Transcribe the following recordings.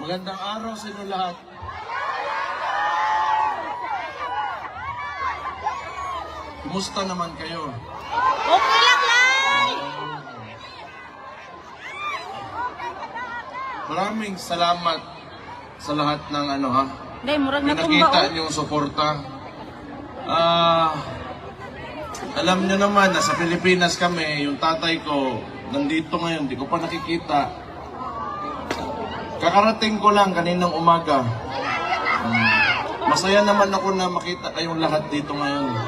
Magandang araw sa inyo lahat. Kumusta naman kayo? Okay lang, Lai! Maraming salamat sa lahat ng Day, murag na pinakita tumba. niyong suporta. Alam niyo naman na sa Pilipinas kami, yung tatay ko nandito ngayon, di ko pa nakikita. Kakarating ko lang kaninang umaga. Masaya naman ako na makita kayong lahat dito ngayon.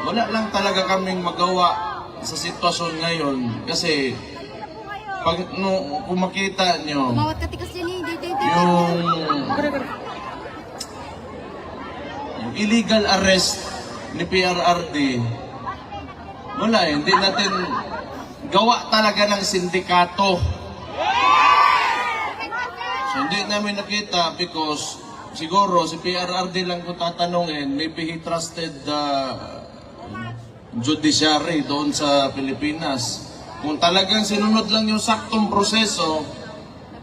Wala lang talaga kaming magawa sa sitwasyon ngayon kasi pag kung makita nyo Tumawat ka tikas yan eh. yung illegal arrest ni PRRD, wala eh, hindi natin gawa talaga ng sindikato. So hindi namin nakita because siguro si PRRD lang kung tatanungin, maybe he trusted the judiciary doon sa Pilipinas. Kung talagang sinunod lang yung saktong proseso,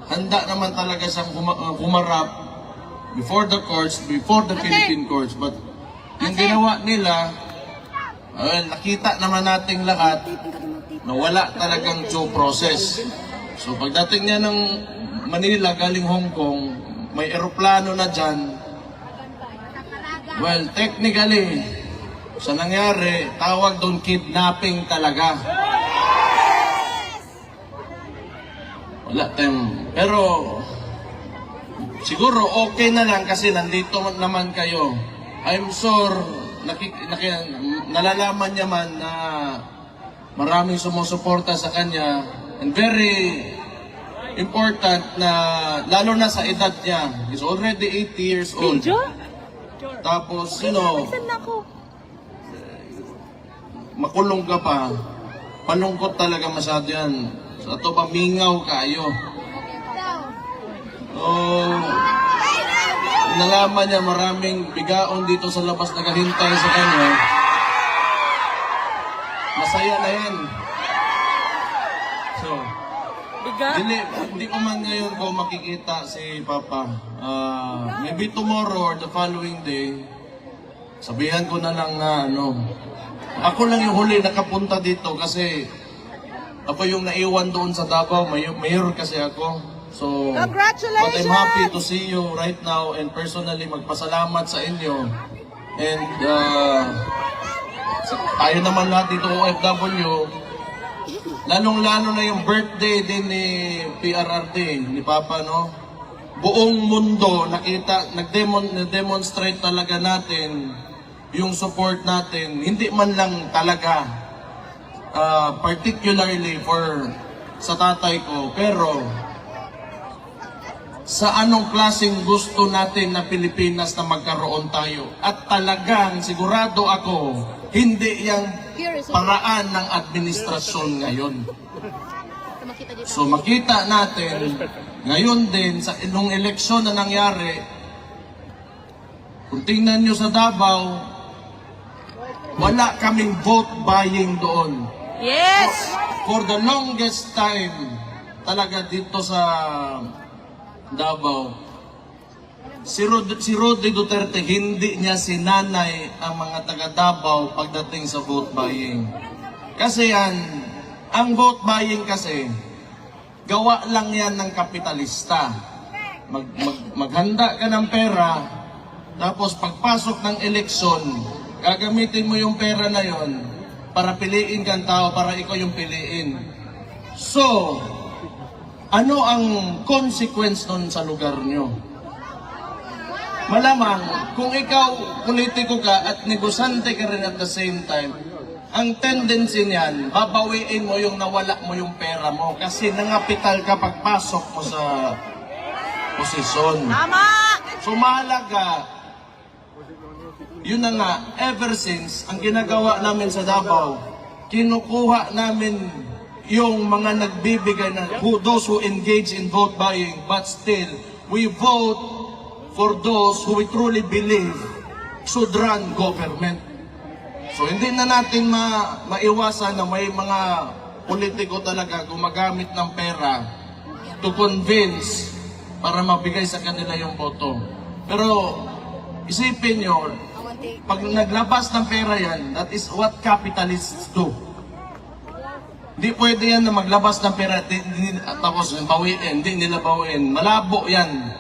handa naman talaga siyang humarap before the courts, before the Philippine courts. But yung ginawa nila, nakita naman nating lahat na wala talagang due process. So pagdating niya ng Manila galing Hong Kong, may eroplano na dyan. Well, technically, sa nangyari, tawag doon kidnapping talaga. Wala tayong... Pero, siguro okay na lang kasi nandito naman kayo. I'm sure, nalalaman niya man na maraming sumusuporta sa kanya. And very important na, lalo na sa edad niya. He's already 80 years old. Tapos, makulong ka pa. Palungkot talaga masyado yan. So, ito pamingaw kayo. Nalaman niya maraming bigaon dito sa labas naghahintay sa kanya. Masaya na yan. So, hindi ko man ngayon ko makikita si Papa. Maybe tomorrow or the following day, sabihan ko na lang na ako lang yung huli nakapunta dito kasi ako yung naiwan doon sa Davao, mayor kasi ako. So, congratulations! but I'm happy to see you right now and personally magpasalamat sa inyo. And tayo naman lahat dito OFW, lalong-lalo na yung birthday din ni PRRD, ni Papa, no? Buong mundo nag-demonstrate talaga natin yung support natin, hindi man lang talaga particularly sa tatay ko, pero sa anong klaseng gusto natin na Pilipinas na magkaroon tayo. At talagang sigurado ako, hindi yung paraan ng administrasyon ngayon. So makita natin, ngayon din, sa inong eleksyon na nangyari, kung tingnan nyo sa Davao, wala kaming vote buying doon. Yes! For the longest time, talaga dito sa Davao, si Rodrigo Duterte, hindi niya sinanay ang mga taga Davao pagdating sa vote buying. Kasi ang vote buying kasi, gawa lang yan ng kapitalista. Maghanda ka ng pera, tapos pagpasok ng eleksyon, gagamitin mo yung pera na yon para piliin kang tao, para ikaw yung piliin. So, ano ang consequence nun sa lugar nyo? Malamang, kung ikaw politiko ka at negosante ka rin at the same time, ang tendency niyan, babawiin mo yung nawala mo yung pera mo kasi nangapital ka pagpasok mo sa posisyon. Tama! So mahalaga, yun na nga, ever since, ang ginagawa namin sa Davao, kinukuha namin yung mga nagbibigay na those who engage in vote buying, but still, we vote for those who we truly believe should run government. So hindi na natin maiwasan na may mga politiko talaga gumagamit ng pera to convince para mabigay sa kanila yung boto. Pero isipin nyo, pag naglabas ng pera yan, that is what capitalists do. Hindi pwede yan na maglabas ng pera tapos bawiin, hindi nila bawiin. Malabo yan.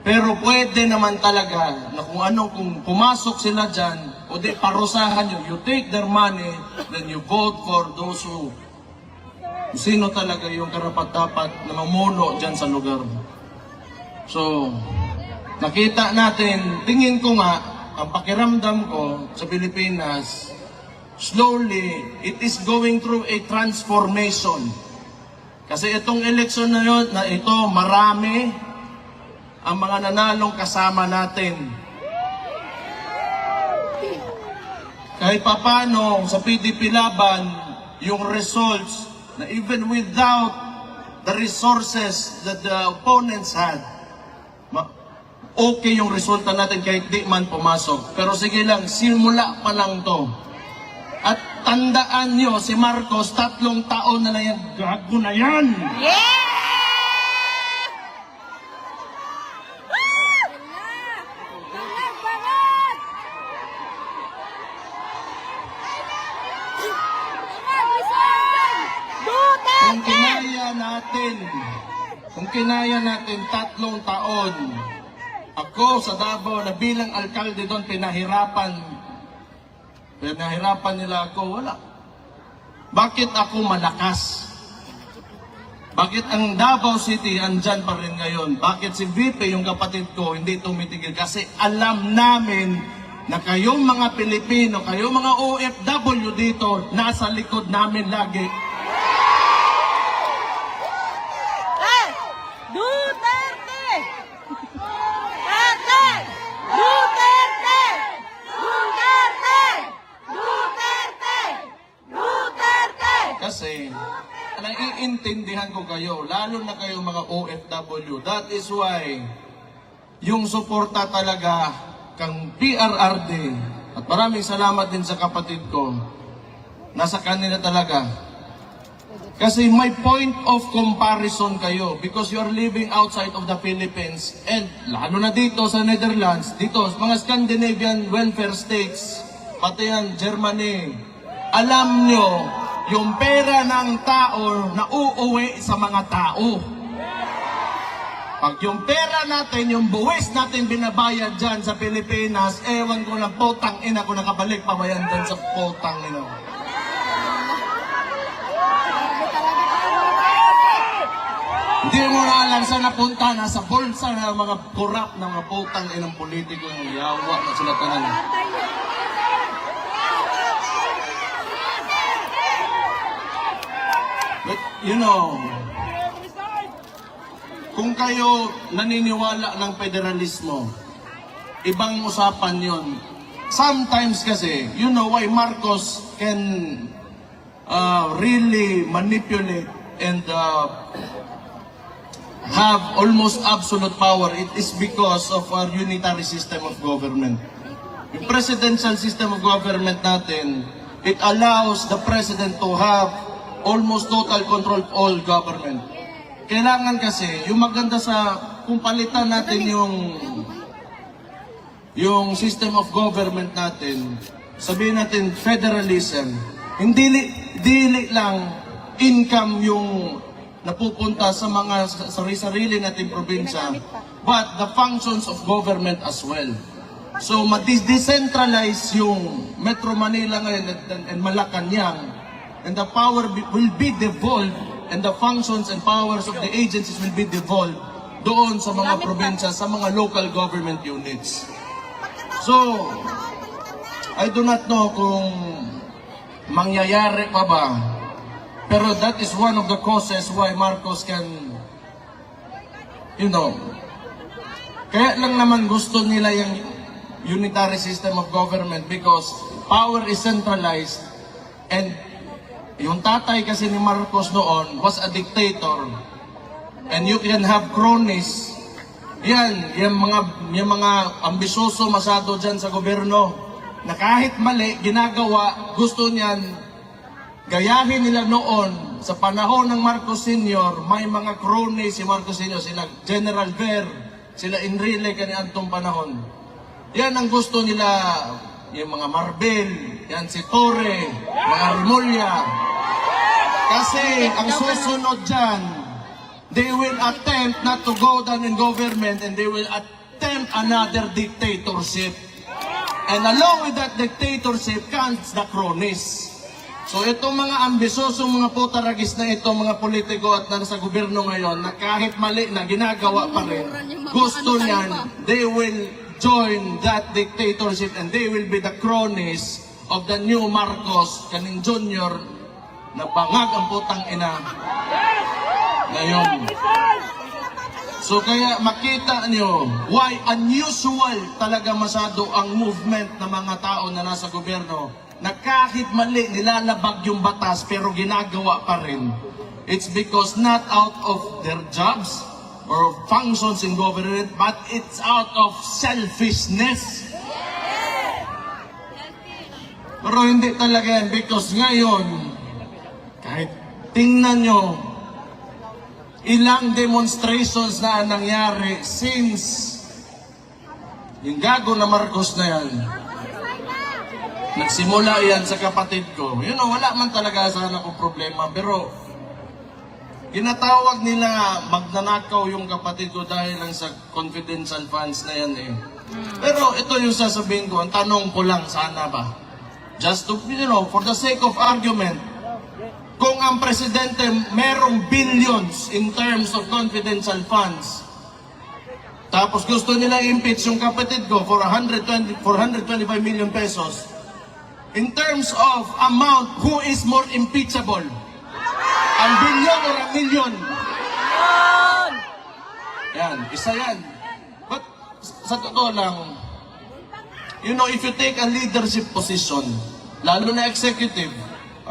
Pero pwede naman talaga na kung pumasok sila dyan, o di parusahan nyo, you take their money, then you vote for those who sino talaga yung karapat-dapat na mamuno dyan sa lugar. So, nakita natin, tingin ko nga, ang pakiramdam ko sa Pilipinas, slowly, it is going through a transformation. Kasi itong eleksyon na yun, na ito, marami ang mga nanalong kasama natin. Kahit papano sa PDP Laban, yung results na even without the resources that the opponents had, okay yung resulta natin kahit di man pumasok. Pero sige lang, simula pa lang to. At tandaan nyo, si Marcos, 3 taon na yan, gago na yan! Yeah! Kung kinaya natin 3 taon, ako sa Davao na bilang alkalde doon, pinahirapan nila ako, wala. Bakit ako malakas? Bakit ang Davao City andyan pa rin ngayon? Bakit si VP, yung kapatid ko, hindi tumitigil? Kasi alam namin na kayong mga Pilipino, kayong mga OFW dito, nasa likod namin lagi. Duterte! Duterte! Duterte! Duterte! Duterte! Duterte! Kasi, naiintindihan ko kayo, lalo na kayo mga OFW. That is why, yung suporta talaga kang PRRD, at maraming salamat din sa kapatid ko, nasa kanila talaga. Kasi may point of comparison kayo because you are living outside of the Philippines and lalo na dito sa Netherlands, dito sa mga Scandinavian welfare states, pati yan Germany. Alam nyo, yung pera ng tao na uuwi sa mga tao. Pag yung pera natin, yung buwis natin binabayad dyan sa Pilipinas, ewan ko na potang ina ko nakabalik pa ba yan dyan sa potang ina. Hindi mo na alam saan napunta, nasa bulsa ng mga kurap ng mga putang inang politiko ng yawa na sila tanan. But, you know, kung kayo naniniwala ng federalismo, ibang usapan yon. Sometimes kasi, you know why Marcos can really manipulate and have almost absolute power. It is because of our unitary system of government. Yung presidential system of government natin, it allows the president to have almost total control of all government. Kailangan kasi, yung maganda sa, kung palitan natin yung system of government natin, sabihin natin federalism, hindi dili lang income yung napupunta sa mga sarili nating probinsya, but the functions of government as well. So, ma-decentralize yung Metro Manila ngayon and Malacanang, and the power will be devolved, and the functions and powers of the agencies will be devolved doon sa mga probinsya, sa mga local government units. So, I do not know kung mangyayari pa ba. Pero that is one of the causes why Marcos can, you know, kaya lang naman gusto nila yung unitary system of government because power is centralized and yung tatay kasi ni Marcos noon was a dictator and you can have cronies. Yan, yung mga ambisyoso masyado dyan sa gobyerno na kahit mali, ginagawa, gusto niyan gayahin nila noon, sa panahon ng Marcos Sr., may mga cronies si Marcos Sr., sila General Ver, sila Enrile kaniadtong panahon. Yan ang gusto nila, yung mga Marbel, yan si Torre, mga Rimulya. Kasi ang susunod dyan, they will attempt not to go down in government and they will attempt another dictatorship. And along with that dictatorship comes the cronies. So itong mga ambisosong mga putaragis na ito, mga politiko at nasa gobyerno ngayon, na kahit mali na ginagawa pa rin, gusto niyan, they will join that dictatorship and they will be the cronies of the new Marcos, kaning Junior, na bangag ang putang ina ngayon. So kaya makita niyo why unusual talaga masyado ang movement ng mga tao na nasa gobyerno na kahit mali nilalabag yung batas pero ginagawa pa rin. It's because not out of their jobs or functions in government, but it's out of selfishness. Pero hindi talaga yan because ngayon, kahit tingnan nyo, ilang demonstrations na nangyari since yung gago na Marcos na yan. Nagsimula yan sa kapatid ko. You know, wala man talaga sana akong problema. Pero, ginatawag nila magnanakaw yung kapatid ko dahil lang sa confidential funds na yan eh. Pero ito yung sasabihin ko, ang tanong ko lang sana ba? Just to, you know, for the sake of argument, kung ang presidente merong billions in terms of confidential funds, tapos gusto nila impeach yung kapatid ko for 425 million pesos, in terms of amount, who is more impeachable? Ang billion or ang million? Yan, isa yan. But sa totoo lang, you know, if you take a leadership position, lalo na executive,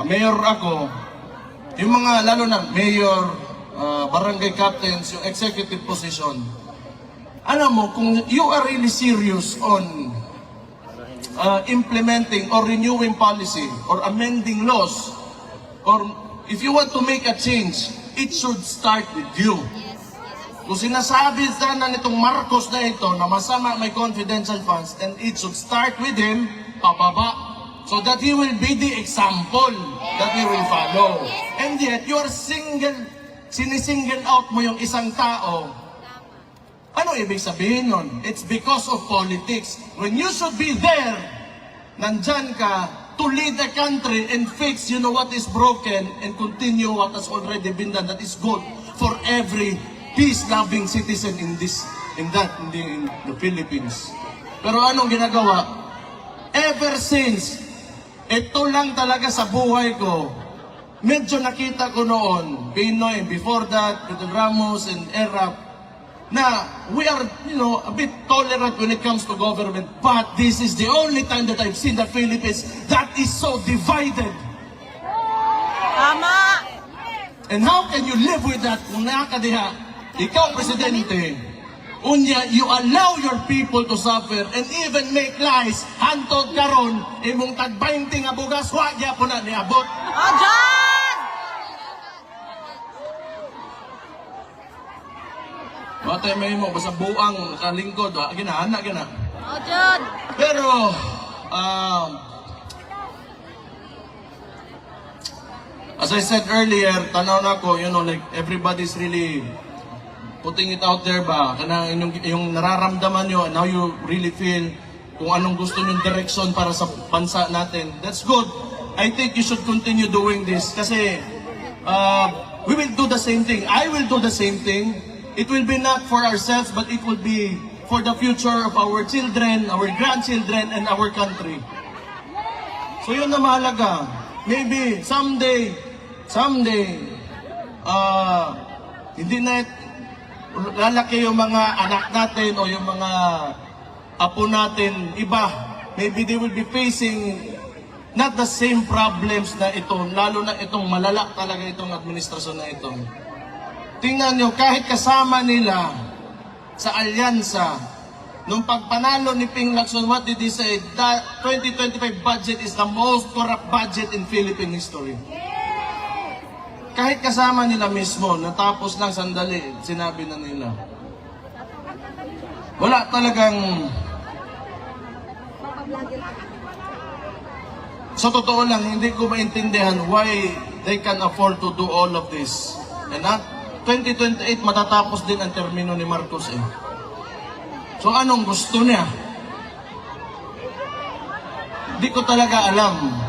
mayor ako, yung mga, lalo na mayor, barangay captains, yung executive position, alam mo, kung you are really serious on implementing or renewing policy or amending laws, or if you want to make a change, it should start with you. Kung sinasabi sana nitong Marcos na ito na masama may confidential funds, then it should start with him, pababa, so that he will be the example that we will follow. And yet, you are sinisingle out mo yung isang tao. Ano ibig sabihin nun? It's because of politics. When you should be there, nandyan ka to lead the country and fix, you know, what is broken and continue what has already been done. That is good for every peace-loving citizen in the Philippines. Pero anong ginagawa? Ever since, ito lang talaga sa buhay ko, medyo nakita ko noon, Pinoy, before that, Pedro Ramos and Erap, na we are, you know, a bit tolerant when it comes to government, but this is the only time that I've seen the Philippines that is so divided. Tama! And how can you live with that kung nakakadiha? Ikaw, Presidente, unya, you allow your people to suffer and even make lies, hantod karon, imong tag-20 nga bugas, wagya po na niabot. O, John! Batay may mo, basta buang nakalingkod, ginahana, gina. O, John! Pero, as I said earlier, tanaw na ko, you know, like everybody's really putting it out there ba, kana yung nararamdaman nyo and how you really feel, kung anong gusto nyong direction para sa bansa natin. That's good. I think you should continue doing this kasi we will do the same thing. I will do the same thing. It will be not for ourselves, but it will be for the future of our children, our grandchildren, and our country. So yun na mahalaga. Maybe someday, hindi na lalaki yung mga anak natin o yung mga apo natin, iba. Maybe they will be facing not the same problems na ito, lalo na itong malala talaga itong administrasyon na ito. Tingnan nyo, kahit kasama nila sa alyansa, nung pagpanalo ni Ping Lacson, what did he say? That 2025 budget is the most corrupt budget in Philippine history. kahit kasama nila mismo, natapos lang sandali, sinabi na nila. Wala talagang... Sa totoo lang, hindi ko maintindihan why they can afford to do all of this. And at 2028, matatapos din ang termino ni Marcos eh. So anong gusto niya? Hindi ko talaga alam.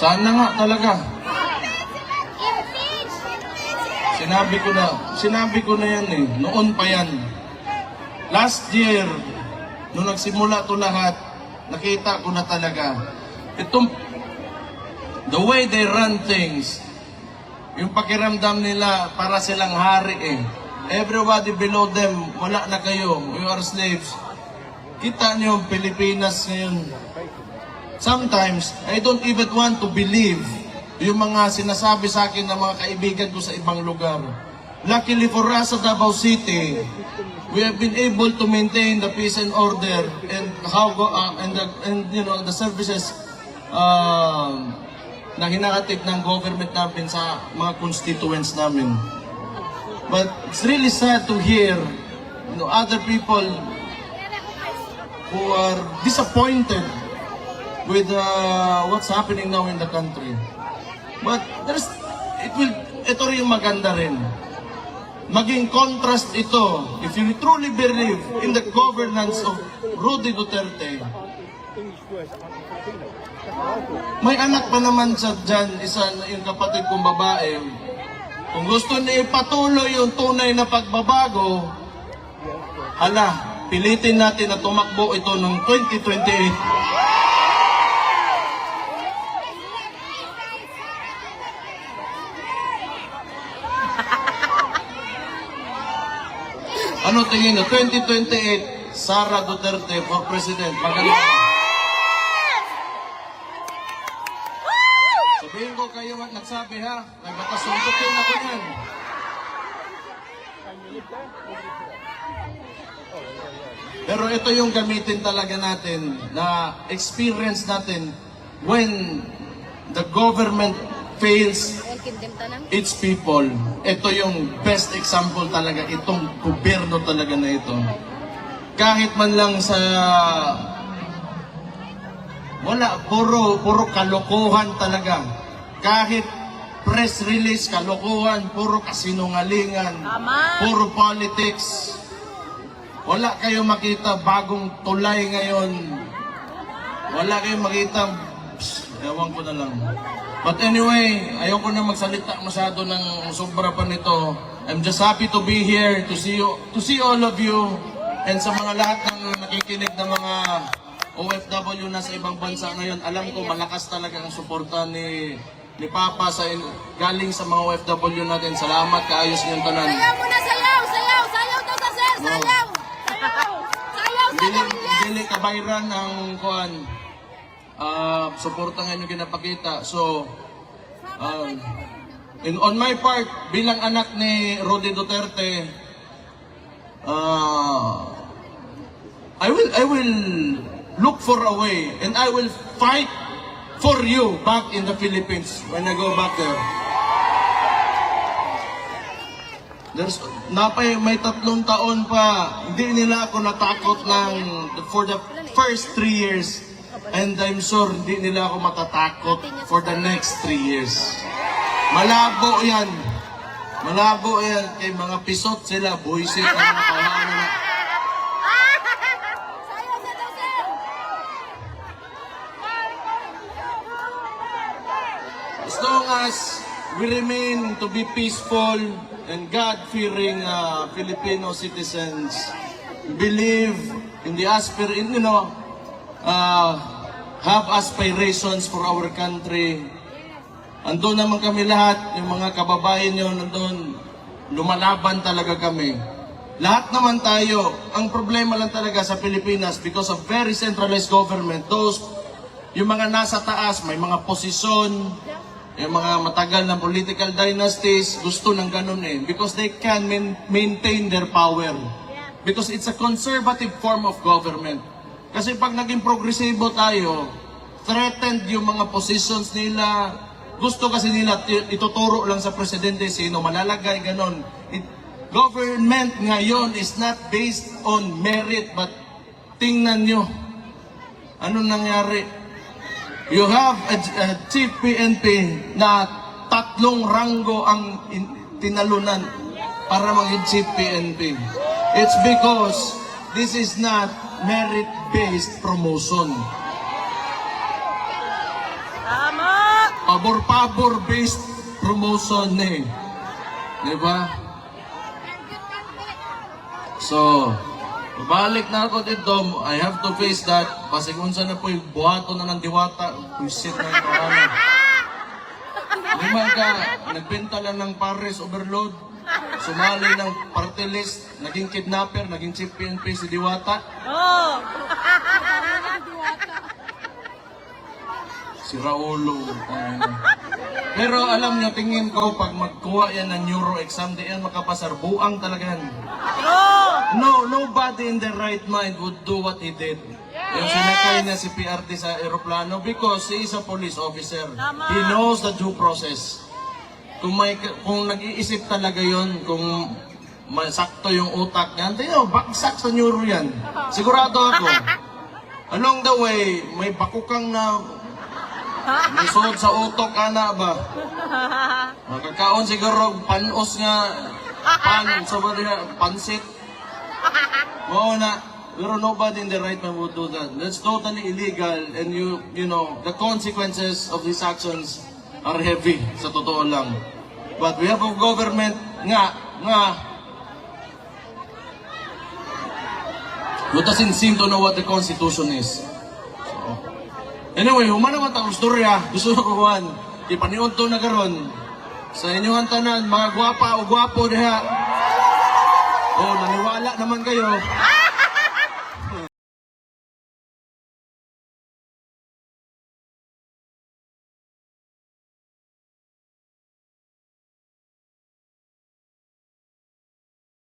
Sana nga talaga. Sinabi ko na yan eh. Noon pa yan. Last year, nung nagsimula to lahat, nakita ko na talaga. Itong, the way they run things, yung pakiramdam nila para silang hari eh. Everybody below them, wala na kayo. You are slaves. Kita niyo Pilipinas ngayon. Sometimes, I don't even want to believe yung mga sinasabi sa akin ng mga kaibigan ko sa ibang lugar. Luckily for us at Davao City, we have been able to maintain the peace and order and the services na hinahatid ng government namin sa mga constituents namin. But it's really sad to hear other people who are disappointed with what's happening now in the country. But ito rin yung maganda rin. Maging contrast ito, if you truly believe in the governance of Rudy Duterte. May anak pa naman siya dyan, yung kapatid kong babae. Kung gusto niya ipatuloy yung tunay na pagbabago, pilitin natin na tumakbo ito ng 2028. Ano tingin na? 2028, Sara Duterte for President. Magaling. Yes! Woo! Sabihin ko kayo nagsabi ha, nagpatasuntukin ako yan. Pero ito yung gamitin talaga natin, na experience natin when the government fails its people. Ito yung best example talaga, itong gobyerno talaga na ito. Kahit man lang sa... Wala, puro kalokohan talaga. Kahit press release, kalokohan, puro kasinungalingan, puro politics. Wala kayo makita bagong tulay ngayon. Wala kayo makita... Ewan ko na lang. But anyway, ayoko na magsalita masyado ng sobra pa nito. I'm just happy to be here to see all of you, and sa mga lahat ng nakikinig ng mga OFW na sa ibang bansa ngayon. Alam ko malakas talaga ang suporta ni Papa galing sa mga OFW natin. Salamat, kaayos niyong tanan. Sayaw muna, sayaw! Sayaw! Sayaw to sa sir! Sayaw! Sayaw! Sayaw! Dili kabayran ang kuan. Suporta nga yung ginapakita. So, on my part, bilang anak ni Rudy Duterte, I will look for a way and I will fight for you back in the Philippines when I go back there. May 3 taon pa, hindi nila ako natakot for the first 3 years. And I'm sure hindi nila ako matatakot for the next 3 years. Malabo yan. Malabo yan. Kay mga pisot sila, buisit ang mga kawahan na. Sayaw sa to sir! As long as we remain to be peaceful and God-fearing Filipino citizens, believe in the have aspirations for our country. Andun naman kami lahat, yung mga kababayan nyo nandun, lumalaban talaga kami. Lahat naman tayo, ang problema lang talaga sa Pilipinas, because of very centralized government, yung mga nasa taas, may mga posisyon, Yung mga matagal na political dynasties, gusto ng ganun eh. Because they can maintain their power. Because it's a conservative form of government. Kasi pag naging progresibo tayo, threatened yung mga positions nila. Gusto kasi nila ituturo lang sa presidente sino malalagay, ganun. Government ngayon is not based on merit, but tingnan nyo. Anong nangyari? You have a chief PNP na 3 ranggo ang tinalunan para maging chief PNP. It's because this is not merit-based promotion. Tama! Pabor-pabor-based promotion eh. Diba? So, balik na ako dito, I have to face that. Basig unsa na po yung buhato na ng diwata. Pusit na yung karana. Lima ka, nagbenta lang ng Paris overload. Sumali ng party list, naging kidnapper, naging chief PNP si Diwata. Oh! Si Raulo. Pero alam nyo, tingin ko, pag magkuha yan ng neuro exam, di yan makapasar. Buang talaga yan. True! No, nobody in their right mind would do what he did. Yung sinakay niya si PRT sa aeroplano because he is a police officer. Tama. He knows the due process. Kung nag-iisip talaga yon, kung sakto yung utak niya, tayo, baksak sa neuro yan. Sigurado ako. Along the way, may bakukang na may suot sa utok, ana ba? Magkakaon siguro, panos nga, pansit. Oo na. Pero nobody in the right mind would do that. That's totally illegal, and you know, the consequences of these actions are heavy, sa totoo lang. But we have a government nga, who doesn't seem to know what the Constitution is. So, anyway, humana naman ang storya. Gusto ko kuhan. Ipaniod to na karon. Sa inyong tanan, mga gwapa o gwapo diha. Oh, naniwala naman kayo.